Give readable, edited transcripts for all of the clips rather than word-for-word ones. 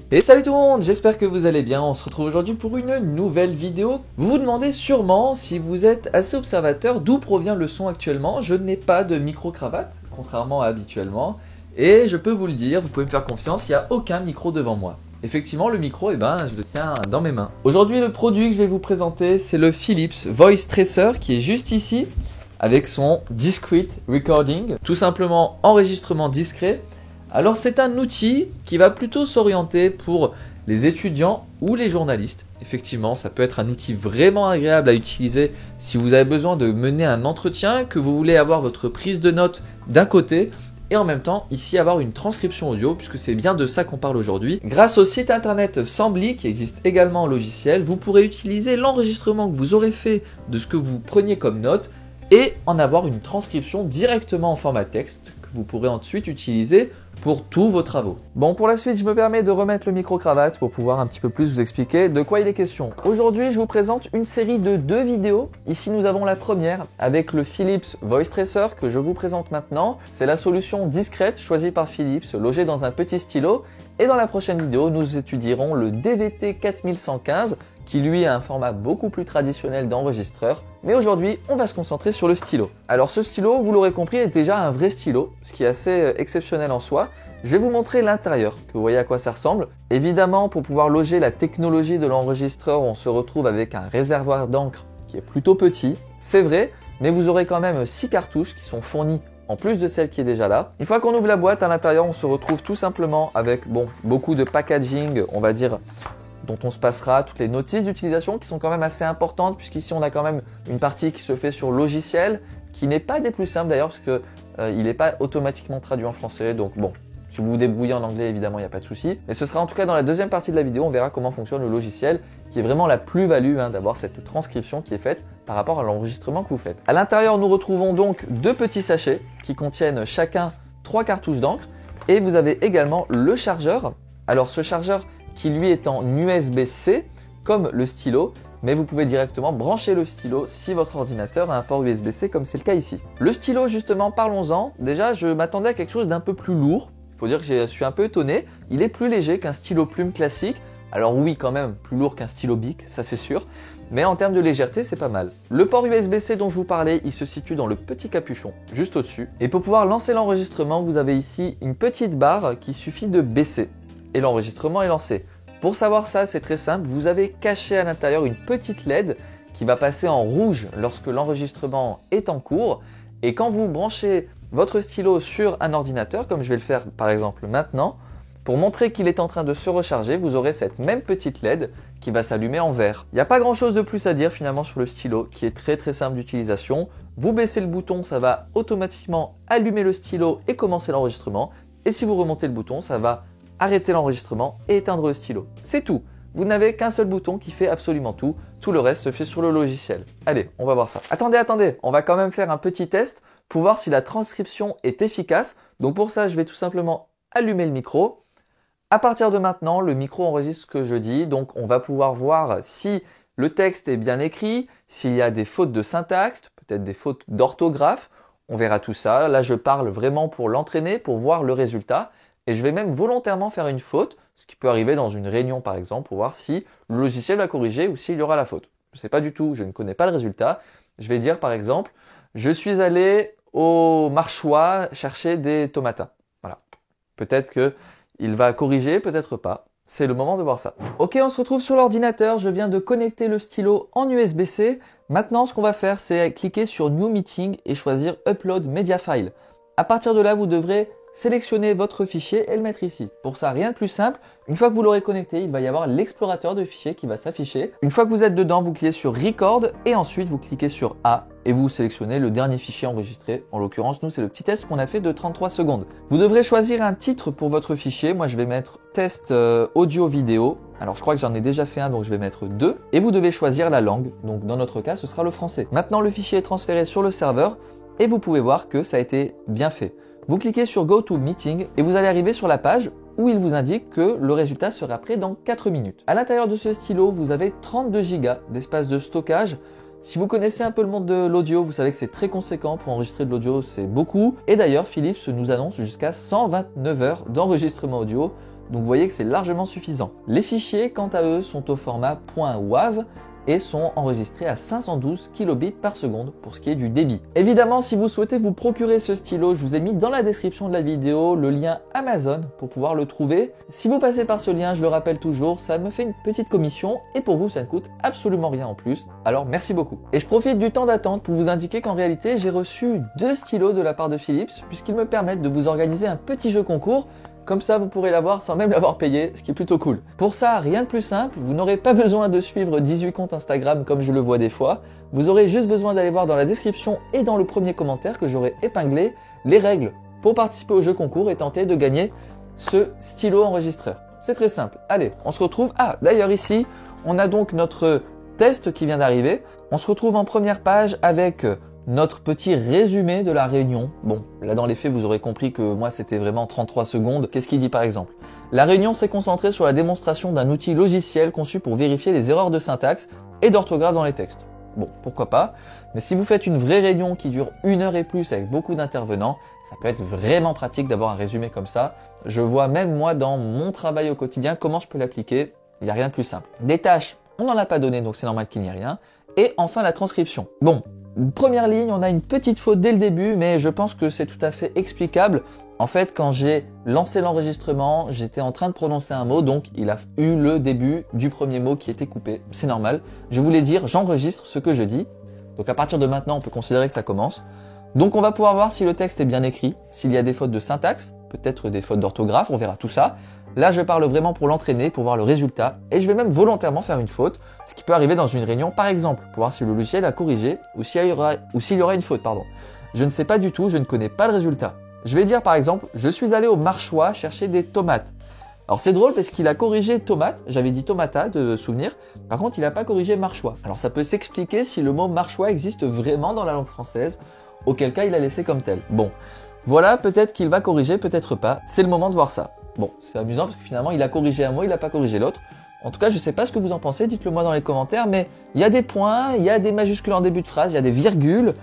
Et salut tout le monde, j'espère que vous allez bien. On se retrouve aujourd'hui pour une nouvelle vidéo. Vous vous demandez sûrement, si vous êtes assez observateur, d'où provient le son actuellement. Je n'ai pas de micro-cravate, contrairement à habituellement. Et je peux vous le dire, vous pouvez me faire confiance, il n'y a aucun micro devant moi. Effectivement, le micro, je le tiens dans mes mains. Aujourd'hui, le produit que je vais vous présenter, c'est le Philips Voice Tracer qui est juste ici, avec son Discreet Recording, tout simplement enregistrement discret. Alors c'est un outil qui va plutôt s'orienter pour les étudiants ou les journalistes. Effectivement, ça peut être un outil vraiment agréable à utiliser si vous avez besoin de mener un entretien, que vous voulez avoir votre prise de notes d'un côté et en même temps ici avoir une transcription audio, puisque c'est bien de ça qu'on parle aujourd'hui. Grâce au site internet Sambly qui existe également en logiciel, vous pourrez utiliser l'enregistrement que vous aurez fait de ce que vous preniez comme note et en avoir une transcription directement en format texte que vous pourrez ensuite utiliser pour tous vos travaux. Bon, pour la suite, je me permets de remettre le micro-cravate pour pouvoir un petit peu plus vous expliquer de quoi il est question. Aujourd'hui, je vous présente une série de 2 vidéos. Ici, nous avons la première avec le Philips Voice Tracer que je vous présente maintenant. C'est la solution discrète choisie par Philips, logée dans un petit stylo. Et dans la prochaine vidéo, nous étudierons le DVT 4115 qui lui a un format beaucoup plus traditionnel d'enregistreur. Mais aujourd'hui, on va se concentrer sur le stylo. Alors ce stylo, vous l'aurez compris, est déjà un vrai stylo, ce qui est assez exceptionnel en soi. Je vais vous montrer l'intérieur, que vous voyez à quoi ça ressemble. Évidemment, pour pouvoir loger la technologie de l'enregistreur, on se retrouve avec un réservoir d'encre qui est plutôt petit. C'est vrai, mais vous aurez quand même 6 cartouches qui sont fournies en plus de celle qui est déjà là. Une fois qu'on ouvre la boîte, à l'intérieur, on se retrouve tout simplement avec beaucoup de packaging, on va dire, dont on se passera toutes les notices d'utilisation qui sont quand même assez importantes, puisqu'ici on a quand même une partie qui se fait sur logiciel, qui n'est pas des plus simples d'ailleurs, parce que il n'est pas automatiquement traduit en français. Donc bon, si vous vous débrouillez en anglais, évidemment, il n'y a pas de souci. Mais ce sera en tout cas dans la deuxième partie de la vidéo, on verra comment fonctionne le logiciel, qui est vraiment la plus-value d'avoir cette transcription qui est faite par rapport à l'enregistrement que vous faites. À l'intérieur, nous retrouvons donc 2 petits sachets qui contiennent chacun 3 cartouches d'encre, et vous avez également le chargeur. Alors ce chargeur qui lui est en USB-C, comme le stylo, mais vous pouvez directement brancher le stylo si votre ordinateur a un port USB-C comme c'est le cas ici. Le stylo, justement, parlons-en. Déjà, je m'attendais à quelque chose d'un peu plus lourd. Il faut dire que je suis un peu étonné. Il est plus léger qu'un stylo plume classique. Alors oui, quand même, plus lourd qu'un stylo Bic, ça c'est sûr. Mais en termes de légèreté, c'est pas mal. Le port USB-C dont je vous parlais, il se situe dans le petit capuchon, juste au-dessus. Et pour pouvoir lancer l'enregistrement, vous avez ici une petite barre qu'il suffit de baisser. Et l'enregistrement est lancé. Pour savoir ça, c'est très simple, vous avez caché à l'intérieur une petite LED qui va passer en rouge lorsque l'enregistrement est en cours. Et quand vous branchez votre stylo sur un ordinateur, comme je vais le faire par exemple maintenant, pour montrer qu'il est en train de se recharger, vous aurez cette même petite LED qui va s'allumer en vert. Il n'y a pas grand chose de plus à dire finalement sur le stylo, qui est très simple d'utilisation. Vous baissez le bouton, ça va automatiquement allumer le stylo et commencer l'enregistrement. Et si vous remontez le bouton, ça va arrêter l'enregistrement et éteindre le stylo. C'est tout. Vous n'avez qu'un seul bouton qui fait absolument tout. Tout le reste se fait sur le logiciel. Allez, on va voir ça. Attendez. On va quand même faire un petit test pour voir si la transcription est efficace. Donc pour ça, je vais tout simplement allumer le micro. À partir de maintenant, le micro enregistre ce que je dis. Donc on va pouvoir voir si le texte est bien écrit, s'il y a des fautes de syntaxe, peut-être des fautes d'orthographe. On verra tout ça. Là, je parle vraiment pour l'entraîner, pour voir le résultat. Et je vais même volontairement faire une faute, ce qui peut arriver dans une réunion par exemple, pour voir si le logiciel va corriger ou s'il y aura la faute. Je ne sais pas du tout, je ne connais pas le résultat. Je vais dire par exemple, je suis allé au Marchois chercher des tomates. Voilà. Peut-être qu'il va corriger, peut-être pas. C'est le moment de voir ça. Ok, on se retrouve sur l'ordinateur. Je viens de connecter le stylo en USB-C. Maintenant, ce qu'on va faire, c'est cliquer sur New Meeting et choisir Upload Media File. À partir de là, vous devrez sélectionnez votre fichier et le mettre ici. Pour ça, rien de plus simple. Une fois que vous l'aurez connecté, il va y avoir l'explorateur de fichiers qui va s'afficher. Une fois que vous êtes dedans, vous cliquez sur Record et ensuite vous cliquez sur A et vous sélectionnez le dernier fichier enregistré. En l'occurrence, nous, c'est le petit test qu'on a fait de 33 secondes. Vous devrez choisir un titre pour votre fichier. Moi, je vais mettre test audio-vidéo. Alors, je crois que j'en ai déjà fait un, donc je vais mettre 2. Et vous devez choisir la langue. Donc, dans notre cas, ce sera le français. Maintenant, le fichier est transféré sur le serveur et vous pouvez voir que ça a été bien fait. Vous cliquez sur Go to Meeting et vous allez arriver sur la page où il vous indique que le résultat sera prêt dans 4 minutes. À l'intérieur de ce stylo, vous avez 32 Go d'espace de stockage. Si vous connaissez un peu le monde de l'audio, vous savez que c'est très conséquent. Pour enregistrer de l'audio, c'est beaucoup. Et d'ailleurs, Philips nous annonce jusqu'à 129 heures d'enregistrement audio donc vous voyez que c'est largement suffisant. Les fichiers, quant à eux, sont au format .wav et sont enregistrés à 512 kilobits par seconde pour ce qui est du débit. Évidemment, si vous souhaitez vous procurer ce stylo, je vous ai mis dans la description de la vidéo le lien Amazon pour pouvoir le trouver. Si vous passez par ce lien, je le rappelle toujours, ça me fait une petite commission et pour vous, ça ne coûte absolument rien en plus. Alors merci beaucoup. Et je profite du temps d'attente pour vous indiquer qu'en réalité, j'ai reçu 2 stylos de la part de Philips puisqu'ils me permettent de vous organiser un petit jeu concours. Comme ça, vous pourrez l'avoir sans même l'avoir payé, ce qui est plutôt cool. Pour ça, rien de plus simple, vous n'aurez pas besoin de suivre 18 comptes Instagram comme je le vois des fois. Vous aurez juste besoin d'aller voir dans la description et dans le premier commentaire que j'aurai épinglé les règles pour participer au jeu concours et tenter de gagner ce stylo enregistreur. C'est très simple. Allez, on se retrouve. Ah, d'ailleurs ici, on a donc notre test qui vient d'arriver. On se retrouve en première page avec notre petit résumé de la réunion. Bon, là dans les faits, vous aurez compris que moi c'était vraiment 33 secondes. Qu'est-ce qu'il dit par exemple? La réunion s'est concentrée sur la démonstration d'un outil logiciel conçu pour vérifier les erreurs de syntaxe et d'orthographe dans les textes. Bon, pourquoi pas, mais si vous faites une vraie réunion qui dure 1 heure et plus avec beaucoup d'intervenants, ça peut être vraiment pratique d'avoir un résumé comme ça. Je vois même moi dans mon travail au quotidien comment je peux l'appliquer, il n'y a rien de plus simple. Des tâches, on n'en a pas donné donc c'est normal qu'il n'y ait rien. Et enfin la transcription. Bon, première ligne, on a une petite faute dès le début, mais je pense que c'est tout à fait explicable. En fait, quand j'ai lancé l'enregistrement, j'étais en train de prononcer un mot, donc il a eu le début du premier mot qui était coupé. C'est normal. Je voulais dire, j'enregistre ce que je dis. Donc à partir de maintenant, on peut considérer que ça commence. Donc on va pouvoir voir si le texte est bien écrit, s'il y a des fautes de syntaxe, peut-être des fautes d'orthographe, on verra tout ça. Là, je parle vraiment pour l'entraîner, pour voir le résultat, et je vais même volontairement faire une faute, ce qui peut arriver dans une réunion, par exemple, pour voir si le logiciel a corrigé ou s'il y aura une faute, pardon. Je ne sais pas du tout, je ne connais pas le résultat. Je vais dire par exemple, je suis allé au marchois chercher des tomates. Alors c'est drôle parce qu'il a corrigé tomate, j'avais dit tomata de souvenir, par contre il n'a pas corrigé marchois. Alors ça peut s'expliquer si le mot marchois existe vraiment dans la langue française, auquel cas il l'a laissé comme tel. Bon, voilà, peut-être qu'il va corriger, peut-être pas, c'est le moment de voir ça. Bon, c'est amusant parce que finalement il a corrigé un mot, il n'a pas corrigé l'autre. En tout cas, je ne sais pas ce que vous en pensez, dites-le moi dans les commentaires, mais il y a des points, il y a des majuscules en début de phrase, il y a des virgules.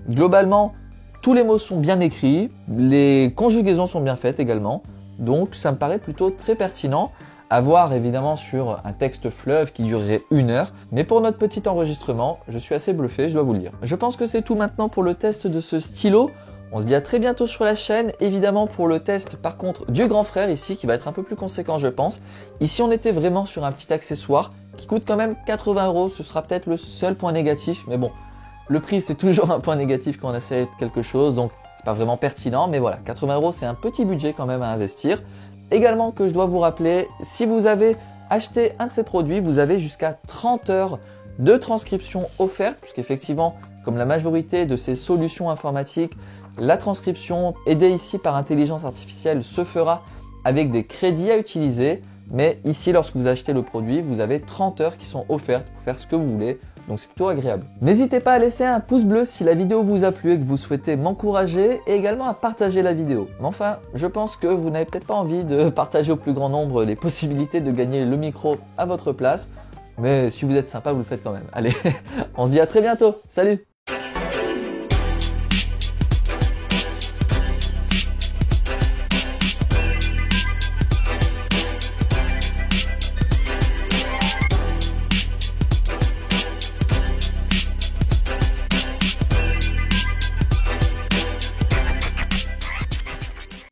Globalement, tous les mots sont bien écrits, les conjugaisons sont bien faites également. Donc ça me paraît plutôt très pertinent à voir évidemment sur un texte fleuve qui durerait 1 heure. Mais pour notre petit enregistrement, je suis assez bluffé, je dois vous le dire. Je pense que c'est tout maintenant pour le test de ce stylo. On se dit à très bientôt sur la chaîne, évidemment pour le test par contre du grand frère ici qui va être un peu plus conséquent je pense. Ici on était vraiment sur un petit accessoire qui coûte quand même 80 €, ce sera peut-être le seul point négatif, mais bon, le prix c'est toujours un point négatif quand on essaie quelque chose, donc c'est pas vraiment pertinent, mais voilà, 80 € c'est un petit budget quand même à investir. Également que je dois vous rappeler, si vous avez acheté un de ces produits, vous avez jusqu'à 30 heures de transcription offerte, puisqu'effectivement, comme la majorité de ces solutions informatiques, la transcription aidée ici par intelligence artificielle se fera avec des crédits à utiliser. Mais ici, lorsque vous achetez le produit, vous avez 30 heures qui sont offertes pour faire ce que vous voulez. Donc c'est plutôt agréable. N'hésitez pas à laisser un pouce bleu si la vidéo vous a plu et que vous souhaitez m'encourager et également à partager la vidéo. Mais enfin, je pense que vous n'avez peut-être pas envie de partager au plus grand nombre les possibilités de gagner le micro à votre place. Mais si vous êtes sympa, vous le faites quand même. Allez, on se dit à très bientôt. Salut!